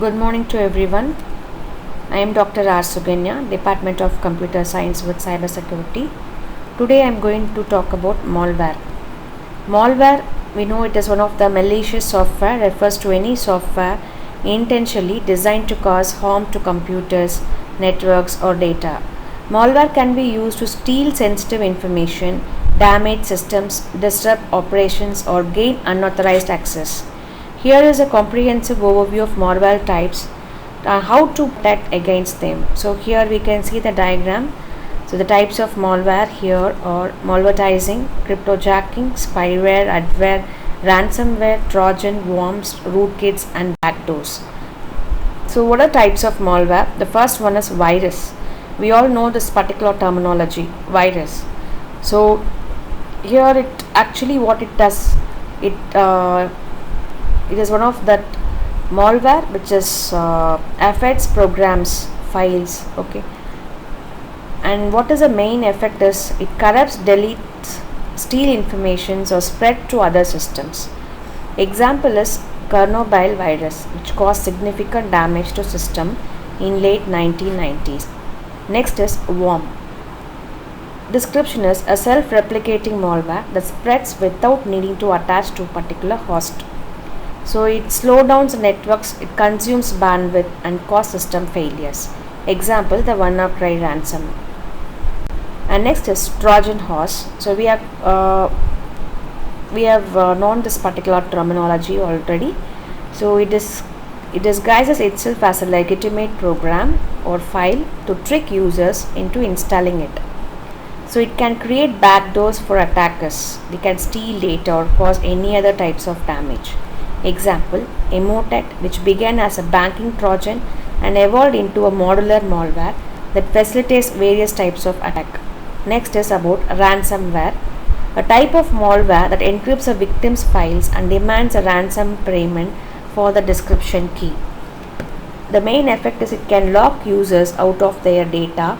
Good morning to everyone. I am Dr.R.SUGANYA, Department of Computer Science with Cybersecurity. Today I am going to talk about malware. Malware, we know it is one of the malicious software, refers to any software intentionally designed to cause harm to computers, networks or data. Malware can be used to steal sensitive information, damage systems, disrupt operations or gain unauthorized access. Here is a comprehensive overview of malware types, how to protect against them. So here we can see the diagram. So the types of malware here are malvertising, cryptojacking, spyware, adware, ransomware, trojan, worms, rootkits and backdoors. So what are types of malware? The first one is virus. We all know this particular terminology, virus. So here it actually what it does, it is one of that malware which is affects programs, files. Okay, and what is the main effect is it corrupts, deletes, steal informations or spread to other systems. Example is Chernobyl virus, which caused significant damage to system in late 1990s. Next is worm. Description is a self-replicating malware that spreads without needing to attach to a particular host. So it slows down networks, it consumes bandwidth and causes system failures. Example, the WannaCry ransom. And next is Trojan horse. So we have known this particular terminology already. So it disguises itself as a legitimate program or file to trick users into installing it. So it can create backdoors for attackers. They can steal data or cause any other types of damage. Example, Emotet, which began as a banking Trojan and evolved into a modular malware that facilitates various types of attack. Next is about ransomware, a type of malware that encrypts a victim's files and demands a ransom payment for the decryption key. The main effect is it can lock users out of their data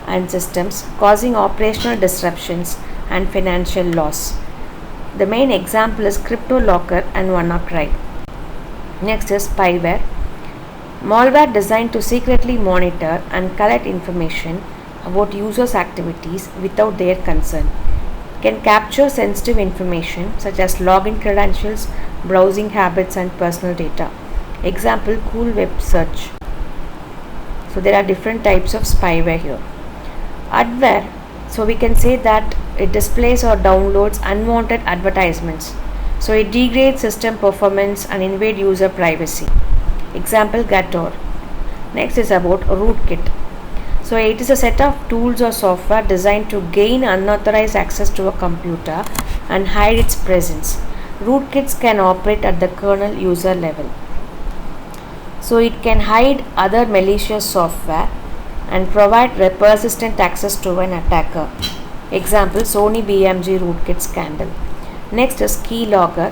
and systems, causing operational disruptions and financial loss. The main example is CryptoLocker and WannaCry. Next is spyware. Malware designed to secretly monitor and collect information about users' activities without their consent. Can capture sensitive information such as login credentials, browsing habits and personal data. Example, Cool Web Search. So there are different types of spyware here. Adware. So we can say that it displays or downloads unwanted advertisements. So it degrades system performance and invade user privacy. Example, Gator. Next is about rootkit. So it is a set of tools or software designed to gain unauthorized access to a computer and hide its presence. Rootkits can operate at the kernel user level. So it can hide other malicious software and provide persistent access to an attacker. Example, Sony BMG rootkit scandal. Next is keylogger,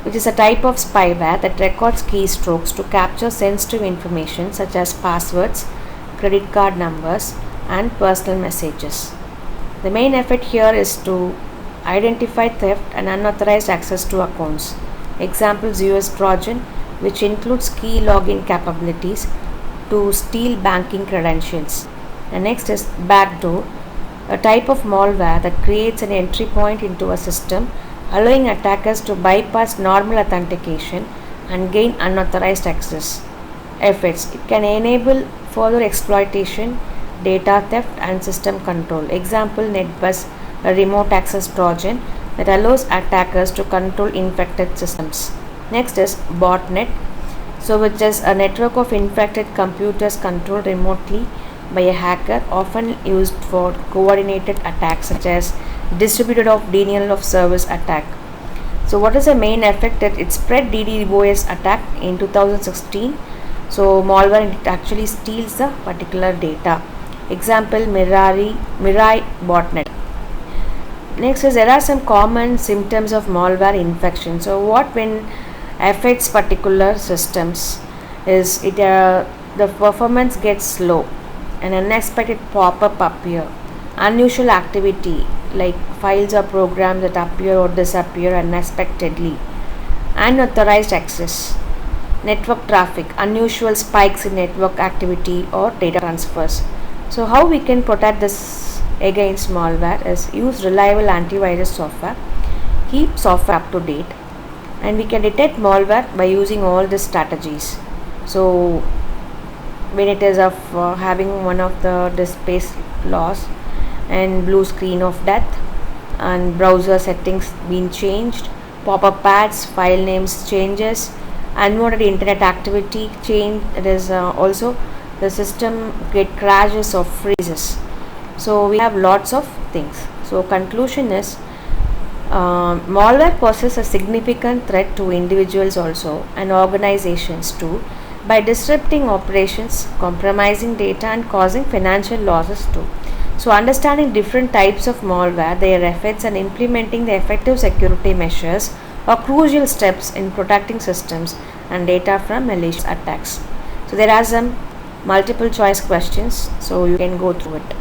which is a type of spyware that records keystrokes to capture sensitive information such as passwords, credit card numbers and personal messages. The main effort here is to identify theft and unauthorized access to accounts. Example, Zeus Trojan, which includes key logging capabilities to steal banking credentials. And next is backdoor, a type of malware that creates an entry point into a system, allowing attackers to bypass normal authentication and gain unauthorized access. Efforts. It can enable further exploitation, data theft and system control. Example, NetBus, a remote access Trojan that allows attackers to control infected systems. Next is botnet, so which is a network of infected computers controlled remotely by a hacker, often used for coordinated attacks such as distributed of denial of service attack. So what is the main effect? That it spread DDoS attack in 2016. So malware, it actually steals the particular data. Example, Mirai botnet. Next is there are some common symptoms of malware infection. So what when affects particular systems is the performance gets slow, an unexpected pop-up appear, unusual activity like files or programs that appear or disappear unexpectedly, unauthorized access. network traffic, unusual spikes in network activity or data transfers. So how we can protect this against malware is use reliable antivirus software, keep software up to date, and we can detect malware by using all these strategies. So when it is of having one of the disk space loss and blue screen of death and browser settings being changed, pop-up ads, file names changes, unwanted internet activity change. It is also the system get crashes or freezes. So we have lots of things. So conclusion is malware poses a significant threat to individuals also and organizations too by disrupting operations, compromising data and causing financial losses too. So understanding different types of malware, their effects and implementing the effective security measures are crucial steps in protecting systems and data from malicious attacks. So there are some multiple choice questions, so you can go through it.